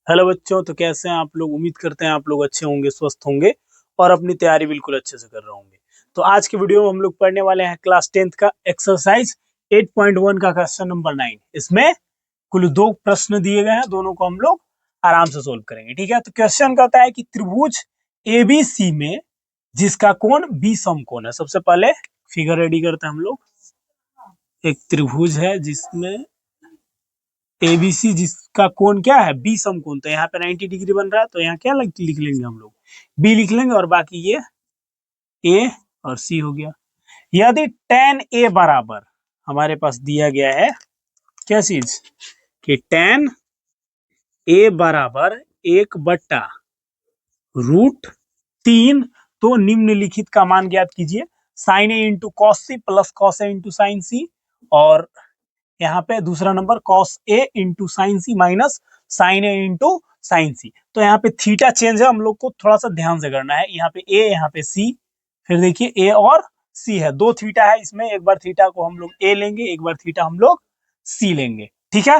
Hello बच्चों, तो कैसे हैं आप लोग। उम्मीद करते हैं आप लोग अच्छे होंगे, स्वस्थ होंगे और अपनी तैयारी बिल्कुल अच्छे से कर रहे होंगे। तो आज के वीडियो में हम लोग पढ़ने वाले हैं क्लास 10th का एक्सरसाइज 8.1 का क्वेश्चन नंबर 9। इसमें कुल दो प्रश्न दिए गए हैं, दोनों को हम लोग आराम से सोल्व करेंगे। ठीक है, तो क्वेश्चन कहता है कि त्रिभुज एबीसी में जिसका कोण बी समकोण है। सबसे पहले फिगर रेडी करते हैं हम लोग। एक त्रिभुज है जिसमें एबीसी जिसका कोण क्या है बी समकोण, तो यहाँ पे 90 डिग्री बन रहा है, तो यहाँ क्या लिख लेंगे हम लोग, बी लिख लेंगे और बाकी ये ए और सी हो गया। यदि tan ए बराबर हमारे पास दिया गया है क्या चीज कि tan ए बराबर 1/√3, तो निम्नलिखित का मान ज्ञात कीजिए। Sine A into cos C plus cos A into sine C, और यहाँ पे दूसरा number cos a into sine C minus sine A into sine C. तो यहाँ पे थीटा चेंज है, हम लोग को थोड़ा सा ध्यान से करना है। यहाँ पे a, यहाँ पे c, फिर देखिए a और c है, दो थीटा है इसमें। एक बार थीटा को हम लोग a लेंगे, एक बार थीटा हम लोग c लेंगे। ठीक है,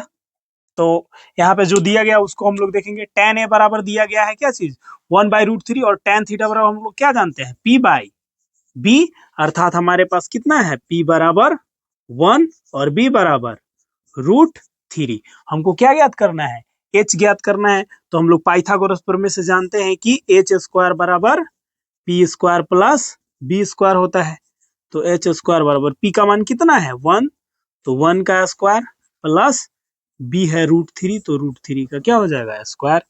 तो यहाँ पे जो दिया गया उसको हम लोग देखेंगे। tan a बराबर दिया गया है क्या चीज 1/√3, और tan थीटा बराबर हम लोग क्या जानते हैं p/b, अर्थात हमारे पास कितना है p बराबर 1 और b बराबर √3। हमको क्या ज्ञात करना है, h ज्ञात करना है। तो हम लोग पाइथागोरस प्रमेय से जानते हैं कि h स्क्वायर बराबर p square plus b square होता है। तो h स्क्वायर बराबर p का मान कितना है 1, तो 1 का स्क्वायर प्लस b है √3, तो √3 का क्या हो जाएगा स्क्वायर।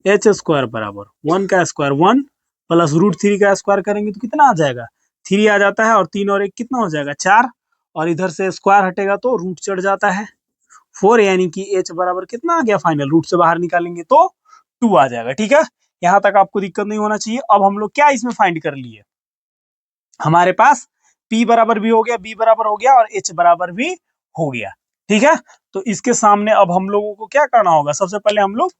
h स्क्वायर बराबर 1 का स्क्वायर 1 प्लस √3 का स्क्वायर करेंगे तो कितना आ जाएगा 3 आ जाता है, और 3 और 1 कितना हो जाएगा 4, और इधर से स्क्वायर हटेगा तो रूट चढ़ जाता है 4, यानी कि h बराबर कितना आ गया फाइनल, रूट से बाहर निकालेंगे तो 2 आ जाएगा। ठीक है, यहां तक आपको दिक्कत नहीं होना चाहिए। अब हम लोग क्या इसमें फाइंड कर लिए, हमारे पास p बराबर भी हो गया, b बराबर हो गया और h बराबर भी हो गया। ठीक है, तो इसके सामने अब हम लोगों को क्या करना होगा, सबसे पहले हम लोग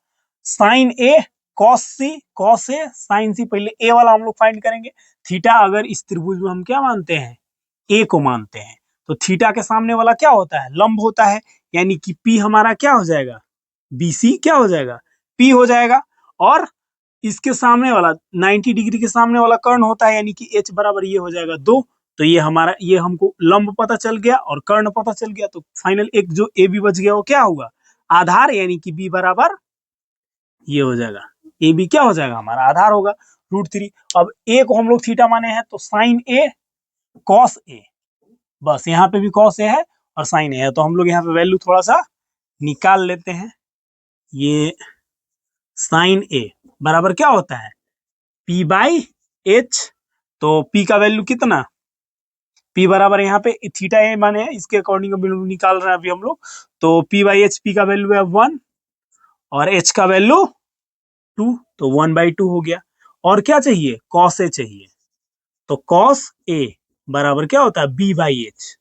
sign A cos A sign सी, पहले ए वाला हम लोग फाइंड करेंगे। थीटा अगर इस त्रिभुज में हम क्या मानते हैं ए को मानते हैं, तो थीटा के सामने वाला क्या होता है लंब होता है, यानी कि पी हमारा क्या हो जाएगा बीसी क्या हो जाएगा पी हो जाएगा। और इसके सामने वाला 90 डिग्री के सामने वाला कर्ण होता है, यानी कि h बराबर ये हो जाएगा 2। तो ये हमारा, ये हमको लंब पता चल गया और कर्ण पता चल गया, तो फाइनल एक जो ए बी बच गया वो क्या होगा आधार, यानी कि b बराबर ये हो जाएगा ए बी क्या हो जाएगा हमारा आधार होगा √3। अब ए को हम लोग थीटा माने हैं, तो साइन ए कॉस ए, बस यहाँ पे भी कॉस ए है और साइन ए है, तो हम लोग यहाँ पे वैल्यू थोड़ा सा निकाल लेते हैं। ये साइन ए बराबर क्या होता है p/h, तो p का वैल्यू कितना p बराबर यहाँ पे थीटा ए माने है, इसके अकॉर्डिंग वैल्यू निकाल रहे हैं अभी हम लोग। तो p/h, p का वैल्यू है 1 और h का वैल्यू 2, तो 1/2 हो गया। और क्या चाहिए cos a चाहिए, तो cos a बराबर क्या होता है b/h,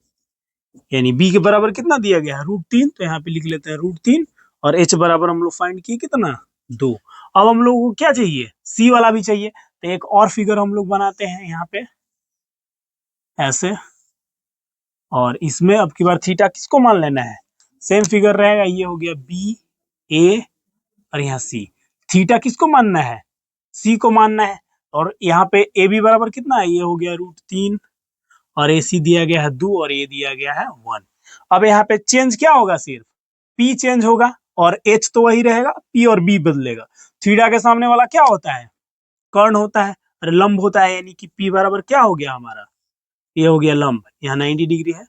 यानी b के बराबर कितना दिया गया है √3, तो यहाँ पे लिख लेते हैं √3, और h बराबर हम लोग फाइंड किए कितना 2। अब हम लोग को क्या चाहिए c वाला भी चाहिए, तो एक और फिगर हम लोग बनाते हैं यहाँ पे ऐसे, और इसमें अब की बार थीटा किसको मान लेना है सेम फिगर रहेगा, ये हो गया बी ए और यहाँ सी। थीटा किसको मानना है सी को मानना है, और यहाँ पे ए बी बराबर कितना है ये हो गया √3, और ए सी दिया गया है 2 और ये दिया गया है 1। अब यहाँ पे चेंज क्या होगा, सिर्फ p चेंज होगा और h तो वही रहेगा, p और b बदलेगा। थीटा के सामने वाला क्या होता है कर्ण होता है, अरे लंब होता है, यानी कि p बराबर क्या हो गया हमारा ये हो गया लंब, यहाँ 90 डिग्री है,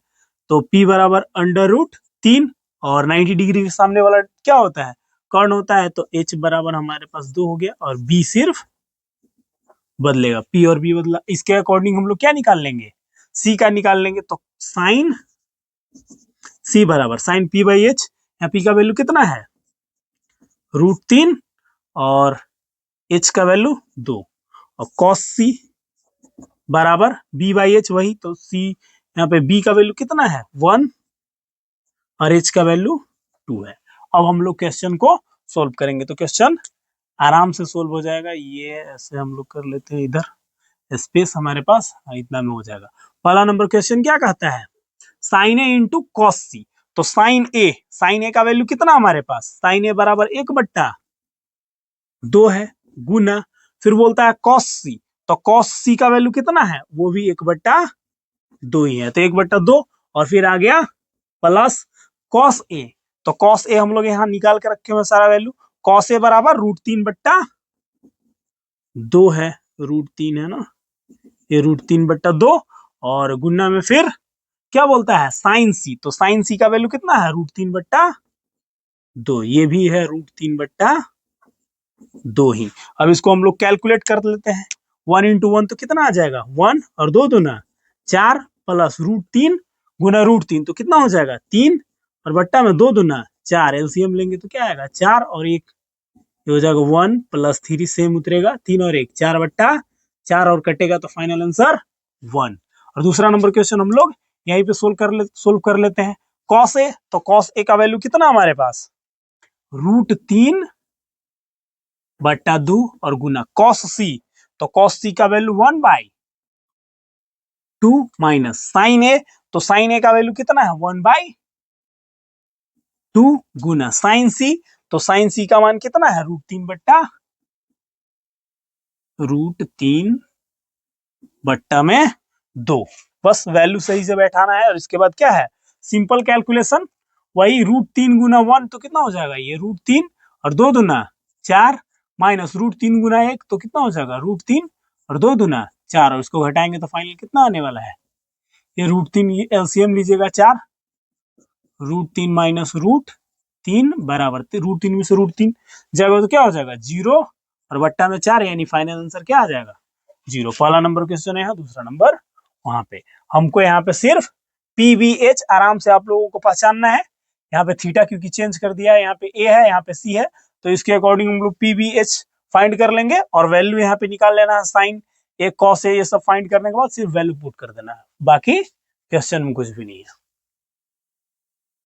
तो p बराबर √3, और 90 डिग्री के सामने वाला क्या होता है कर्ण होता है, तो h बराबर हमारे पास 2 हो गया, और b सिर्फ बदलेगा, p और b बदला। इसके अकॉर्डिंग हम लोग क्या निकाल लेंगे c का निकाल लेंगे, तो साइन c बराबर साइन p/h, यहाँ p का वैल्यू कितना है √3 और h का वैल्यू 2, और cos c बराबर b/h वही, तो c यहाँ पे b का वैल्यू कितना है 1 और h का वैल्यू 2 है। अब हम लोग क्वेश्चन को सोल्व करेंगे, तो क्वेश्चन आराम से सोल्व हो जाएगा। ये ऐसे हम लोग कर लेते हैं, इधर स्पेस हमारे पास इतना में हो जाएगा। पहला नंबर क्वेश्चन क्या कहता है साइन ए इंटू कॉस सी, तो साइन ए का वैल्यू कितना हमारे पास साइन ए बराबर 1/√3 2 है, गुना फिर बोलता है कॉस सी, तो कॉस सी का वैल्यू कितना है, वो भी 1/2 ही है, तो 1/2 और फिर आ गया प्लस कॉस ए, तो कॉस ए हम लोग यहाँ निकाल के रखे हुए सारा वैल्यू, कॉस ए बराबर √3/2 है, √3 है ना, ये √3/2 और गुना में फिर क्या बोलता है साइन सी, तो साइन सी का वैल्यू कितना है √3/2, ये भी है √3/2 ही। अब इसको हम लोग कैलकुलेट कर लेते हैं, 1 × 1 तो कितना आ जाएगा 1 और 2 दूना 4 प्लस √3 गुना √3 तो कितना हो जाएगा 3 और बट्टा में 2 दूना 4, एलसीएम लेंगे तो क्या आएगा 4 और 1, ये हो जाएगा 1 + 3 सेम उतरेगा, 3 और 1 4/4 और कटेगा तो फाइनल आंसर 1। और दूसरा नंबर क्वेश्चन हम लोग यहीं पे सोल्व कर लेते हैं, कॉस ए, तो कॉस ए का वैल्यू कितना हमारे पास √3/2 और गुना कॉस सी, तो कॉस सी का वैल्यू 1/2 माइनस साइन ए, तो साइन ए का वैल्यू कितना है 1/2 गुना साइन सी, तो साइन सी का मान कितना है √3/2, बस वैल्यू सही से बैठाना है और इसके बाद क्या है सिंपल कैलकुलेशन, वही √3 गुना 1 तो कितना हो जाएगा ये √3 और 2 दूना 4 माइनस √3 गुना 1 तो कितना हो जाएगा √3 और 2 दूना 4 और इसको घटाएंगे तो फाइनल कितना आने वाला है, ये √3 एलसीएम लीजिएगा 4, √3 माइनस √3 बराबर √3 में से √3 जाएगा तो क्या हो जाएगा 0 और बट्टा में 4, यानी फाइनल आंसर क्या आ जाएगा 0। पहला नंबर क्वेश्चन है, दूसरा नंबर वहां पे हमको यहाँ पे सिर्फ पीवीएच आराम से आप लोगों को पहचानना है, यहाँ पे थीटा क्योंकि चेंज कर दिया है, यहाँ पे ए है यहाँ पे सी है, तो इसके अकॉर्डिंग हम लोग पीवीएच फाइंड कर लेंगे और वैल्यू यहाँ पे निकाल लेना है, साइन ए कॉस ए ये सब फाइंड करने के बाद सिर्फ वैल्यू पुट कर देना है, बाकी क्वेश्चन में कुछ भी नहीं है।